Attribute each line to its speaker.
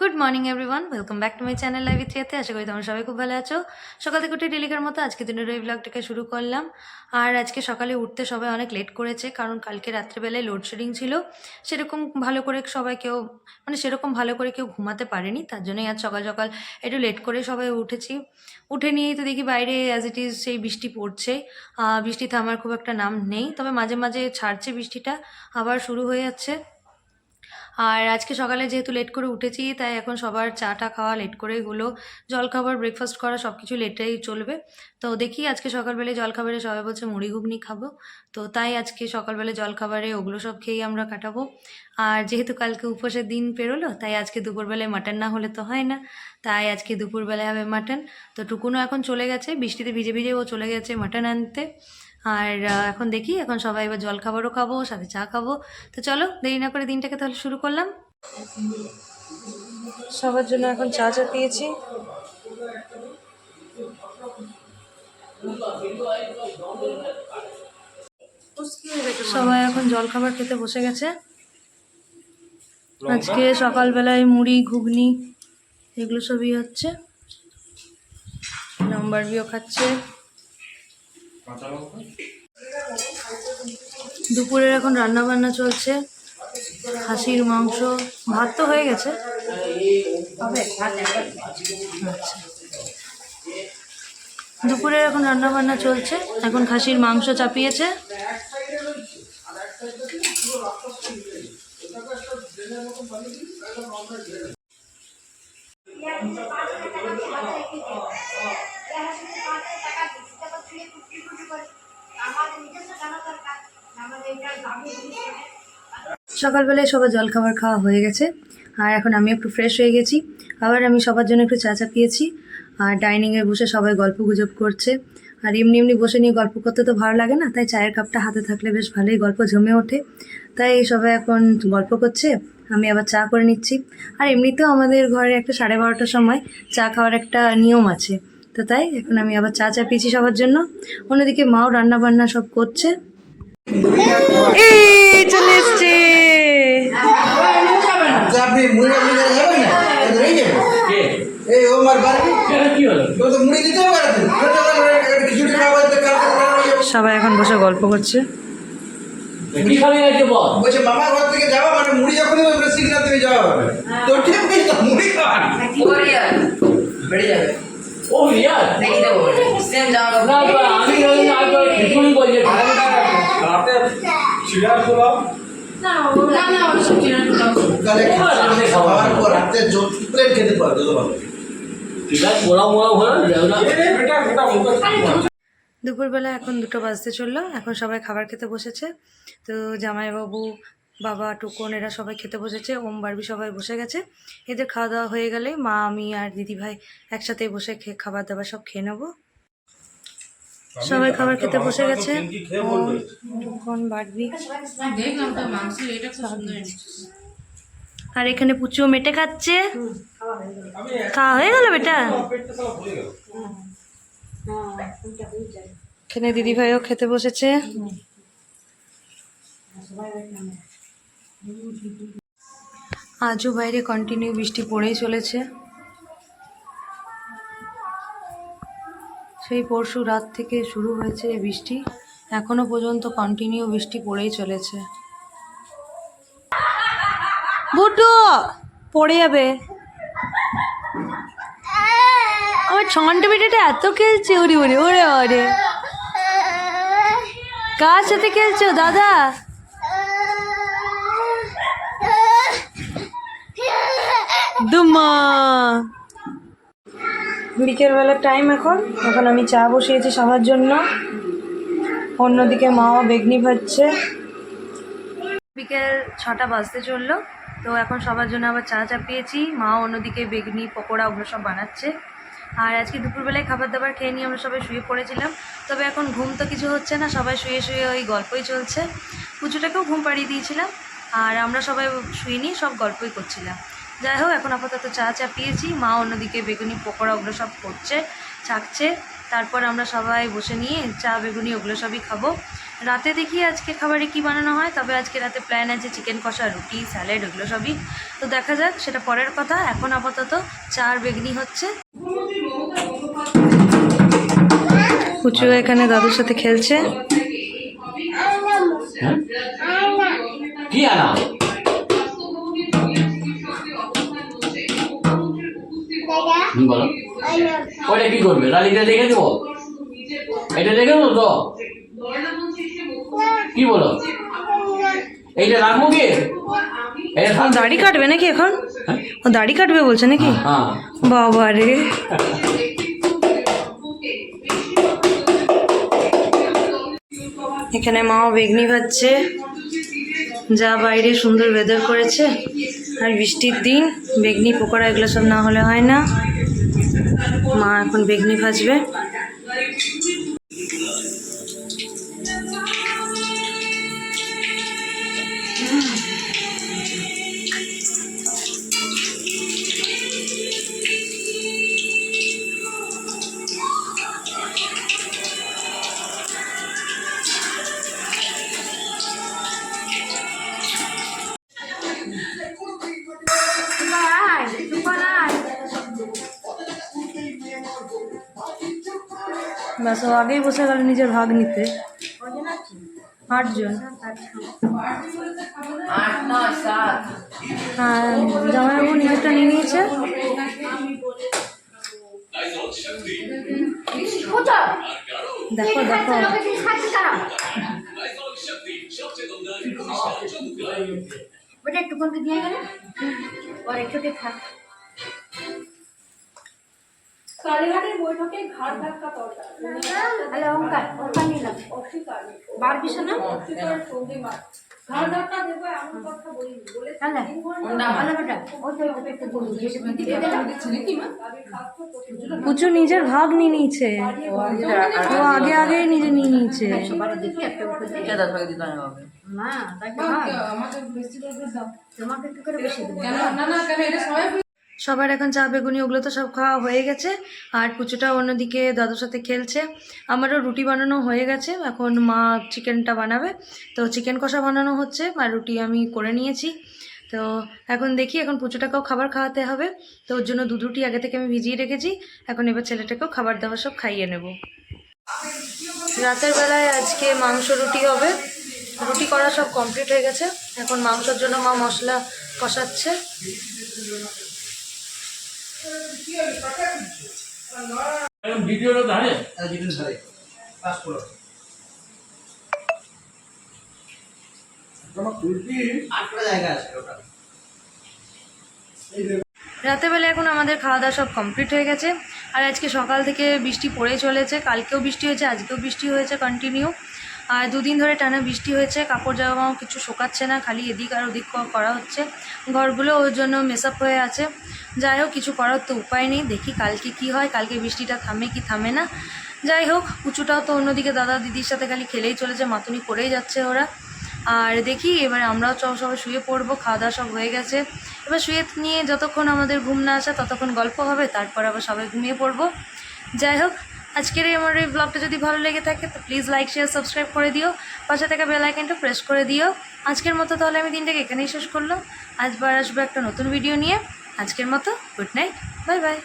Speaker 1: Good morning everyone, welcome back to my channel live ইথিয়াতে। আশা করি তোমরা সবাই খুব ভালো আছো। সকাল থেকে উঠে ডেলিকার মতো আজকে দিনের এই ব্লগটাকে শুরু করলাম। আর আজকে সকালে উঠতে সবাই অনেক লেট করেছে, কারণ কালকে রাত্রেবেলায় লোডশেডিং ছিল। সেরকম ভালো করে সবাই কেউ সেরকম ভালো করে কেউ ঘুমাতে পারেনি, তার জন্যই আজ সকাল সকাল একটু লেট করে সবাই উঠেছি। উঠে নিয়েই তো দেখি বাইরে অ্যাজ ইট ইজ সেই বৃষ্টি পড়ছে। বৃষ্টি থামার খুব একটা নাম নেই, তবে মাঝে মাঝে ছাড়ছে বৃষ্টিটা, আবার শুরু হয়ে যাচ্ছে। আর আজকে সকালে যেহেতু লেট করে উঠেছি, তাই এখন সবার চাটা খাওয়া লেট করেই হলো। জলখাবার ব্রেকফাস্ট করা সব কিছু লেটেই চলবে। তো দেখি আজকে সকালবেলায় জলখাবারে সবাই বলছে মুড়ি ঘুগনি খাবো, তো তাই আজকে সকালবেলায় জলখাবারে ওগুলো সব খেয়েই আমরা কাটাবো। আর যেহেতু কালকে উপোসের দিন পেরোলো, তাই আজকে দুপুরবেলায় মাটন না হলে তো হয় না, তাই আজকে দুপুরবেলায় হবে মাটন। তো টুকুনও এখন চলে গেছে, বৃষ্টিতে ভিজে ভিজে ও চলে গেছে মাটন আনতে। আর এখন দেখি, এখন সবাই এবার জলখাবারও খাবো, সাথে চা খাবো। তো চলো দেরি না করে দিনটাকে তাহলে শুরু করলাম। সবার জন্য এখন চা চাপিয়েছি। সবাই এখন জলখাবার খেতে বসে গেছে। আজকে সকালবেলায় মুড়ি ঘুগনি এগুলো সবই হচ্ছে। নম্বরবিও খাচ্ছে। দুপুরের এখন রান্না বান্না চলছে, খাসির মাংস, ভাত তো হয়ে গেছে। আচ্ছা, দুপুরের এখন রান্না বান্না চলছে, এখন খাসির মাংস চাপিয়েছে। সকালবেলায় সবার জলখাবার খাওয়া হয়ে গেছে, আর এখন আমি একটু ফ্রেশ হয়ে গেছি। আবার আমি সবার জন্য একটু চা চাপিয়েছি। আর ডাইনিংয়ে বসে সবাই গল্প গুজব করছে। আর এমনি এমনি বসে নিয়ে গল্প করতে তো ভালো লাগে না, তাই চায়ের কাপটা হাতে থাকলে বেশ ভালোই গল্প জমে ওঠে। তাই সবাই এখন গল্প করছে, আমি আবার চা করে নিচ্ছি। আর এমনিতেও আমাদের ঘরে একটা 12:30টার সময় চা খাওয়ার একটা নিয়ম আছে, তো তাই এখন আমি আবার চা চাপিয়েছি সবার জন্য। অন্যদিকে মাও রান্না বান্না সব করছে। এই চলে এসছে। সবাই এখন বসে গল্প করছে।
Speaker 2: মামা ঘর থেকে যাওয়া মানে মুড়ি যখনই সিগনাল থেকে যাওয়া হবে তো ঠিক মুড়ি খাওয়া বেড়ে যাবে। ও ইয়ার দেখি দেবো সেম যাওয়া না, আমি খিচুড়ি বলছি রাতে চিড়া পোলাও না চিড়া পোলাও খাওয়ার পর রাতে জোট প্লেট খেতে পারবে চিড়া পোলাও হলো এটা
Speaker 1: দুপুরবেলা এখন 2টো বাজতে চললো, এখন সবাই খাবার খেতে বসেছে। তো জামাইবাবু, বাবা, টুকন এরা সবাই খেতে বসেছে, ওম বারবি সবাই বসে গেছে। এদের খাওয়া দাওয়া হয়ে গেলে মা, আমি আর দিদিভাই একসাথে বসে খাবার দাবার সব খেয়ে নেবো। সবাই খাবার খেতে বসে গেছে। টুকন, বারবি আর এখানে পুচুও মেটে খাচ্ছে। খাওয়া হয়ে গেল বেটা? এখানে দিদিভাইও খেতে বসেছে। আজও বাইরে কন্টিনিউ বৃষ্টি পড়েই চলেছে। সেই পরশু রাত থেকে শুরু হয়েছে বৃষ্টি, এখনো পর্যন্ত কন্টিনিউ বৃষ্টি পড়েই চলেছে। বুটু পড়ে যাবে। আমার ছন্টা বেটাটা এত খেলছে, ওরে ওরে ওরে ওরে। কার সাথে খেলছো দাদা? দুমা। বিকেলবেলার টাইম এখন আমি চা বসিয়েছি সবার জন্য। অন্যদিকে মাও বেগনি ভাজছে। বিকেল 6টা বাজতে চললো, তো এখন সবার জন্য আবার চা চাপিয়েছি। মাও অন্যদিকে বেগনি পকোড়া ওগুলো সব বানাচ্ছে। আর আজকে দুপুরবেলায় খাবার দাবার খেয়ে নিয়ে আমরা সবাই শুয়ে পড়েছিলাম, তবে এখন ঘুম তো কিছু হচ্ছে না, সবাই শুয়ে শুয়ে ওই গল্পই চলছে। পুজোটাকেও ঘুম পাড়িয়ে দিয়েছিলাম, আর আমরা সবাই শুয়ে নিয়ে সব গল্পই করছিলাম। যাই হোক, এখন আপাতত চা চাপিয়েছি, মা অন্যদিকে বেগুনি পকোড়া ওগুলো সব করছে, চাকছে। তারপর আমরা সবাই বসে নিয়ে চা বেগুনি ওগুলো সবই খাবো। রাতে দেখি আজকে খাবারে কি বানানো হয়। তবে আজকে রাতে প্ল্যান আছে চিকেন কষা, রুটি, স্যালাড, ওগুলো সবই। তো দেখা যাক, সেটা পরের কথা। এখন আপাতত চা আর বেগনি হচ্ছে। কুচু এখানে দাদুর সাথে খেলছে।
Speaker 3: কি আনা বলো, ওইটা কি করবে? রালিটা দেখে দেবো, এটা দেখে দেবো তো। কি বলো, এইটা রাখবো কি?
Speaker 1: ও দাড়ি কাটবে নাকি এখন? ও দাড়ি কাটবে বলছে নাকি?
Speaker 3: হ্যাঁ,
Speaker 1: বাবা রে। এখানে মাও বেগনি ভাজছে। যা বাইরে সুন্দর ওয়েদার করেছে, আর বৃষ্টির দিন বেগনি পকোড়া এগুলো সব না হলে হয় না। মা এখন বেগনি ভাজবে। ব্যাস, ও আগেই বসে গেল নিজের ভাগ নিতে। 8 জন। হ্যাঁ, জামাইবাবু নিজেরটা নিয়ে নিয়েছে। দেখো দেখো,
Speaker 4: একটুখানি দিয়ে গেলে আর একটুকে থাক। কালীঘাটের বৈঠকে ঘাট ধাক্কা তরকা। হ্যালো অঙ্কার, অঙ্কার নিলাম। অস্বীকার বার বিছানা অস্বীকারের সঙ্গে মার ঘাট ধাক্কা দেবো এমন কথা বলিনি বলে। হ্যালো হ্যালো বেটা, ওই তো একটু বলি যেসব দিতে দিচ্ছিলি কি মা?
Speaker 1: পুচু নিজের ভাগ নিয়ে নিয়েছে। ও আগে আগে নিজে নিয়ে নিয়েছে।
Speaker 4: সবার দেখি একটা
Speaker 2: এটা দাদা ভাগে দিতে হবে
Speaker 4: না তাই আমাকে বেশি করে দাও, তোমাকে একটু করে বেশি দেবো। না না কেন, এটা সবাই
Speaker 1: সবার এখন চা বেগুনি ওগুলো তো সব খাওয়া হয়ে গেছে। আর পুচুটা অন্যদিকে দাদুর সাথে খেলছে। আমারও রুটি বানানো হয়ে গেছে। এখন মা চিকেনটা বানাবে, তো চিকেন কষা বানানো হচ্ছে আর রুটি আমি করে নিয়েছি। তো এখন দেখি, এখন পুচুটাকেও খাবার খাওয়াতে হবে। তো ওর জন্য দুধ রুটি আগে থেকে আমি ভিজিয়ে রেখেছি। এখন এবার ছেলেটাকেও খাবার দাবার সব খাইয়ে নেব। রাতের বেলায় আজকে মাংস রুটি হবে। রুটি করা সব কমপ্লিট হয়ে গেছে। এখন মাংসের জন্য মা মশলা কষাচ্ছে।
Speaker 3: ভিডিওটা ধারে
Speaker 2: পাস করো আটটা জায়গা আছে ওটা।
Speaker 1: রাতের বেলা এখন আমাদের খাওয়া দাওয়া সব কমপ্লিট হয়ে গেছে। আর আজকে সকাল থেকে বৃষ্টি পড়েই চলেছে। কালকেও বৃষ্টি হয়েছে, আজকেও বৃষ্টি হয়েছে কন্টিনিউ। আর 2 দিন ধরে টানা বৃষ্টি হয়েছে। কাপড় জামাও কিছু শোকাচ্ছে না, খালি এদিক আর ওদিক করা হচ্ছে। ঘরগুলো ওর জন্য মেসআপ হয়ে আছে। যাই হোক, কিছু করার তো উপায় নেই। দেখি কালকে কি হয়, কালকে বৃষ্টিটা থামে কি থামে না। যাই হোক, পুচুটাও তো অন্যদিকে দাদা দিদির সাথে খালি খেলেই চলেছে, মাতুনি করেই যাচ্ছে ওরা। আর দেখি এবার আমরাও সবাই শুয়ে পড়বো। খাওয়া দাওয়া সব হয়ে গেছে। এবার শুয়ে নিয়ে যতক্ষণ আমাদের ঘুম না আসে ততক্ষণ গল্প হবে, তারপর আবার সবাই ঘুমিয়ে পড়বো। যাই হোক, আজকের আমার এই ব্লগটা যদি ভালো লেগে থাকে তো প্লিজ লাইক শেয়ার সাবস্ক্রাইব করে দিও। পাশে থাকা বেল আইকনটা প্রেস করে দিও। আজকের মতো তাহলে আমি দিনটাকে এখানেই শেষ করলাম। আজবার আসবো একটা নতুন ভিডিও নিয়ে। আজকের মতো গুড নাইট, বাই বাই।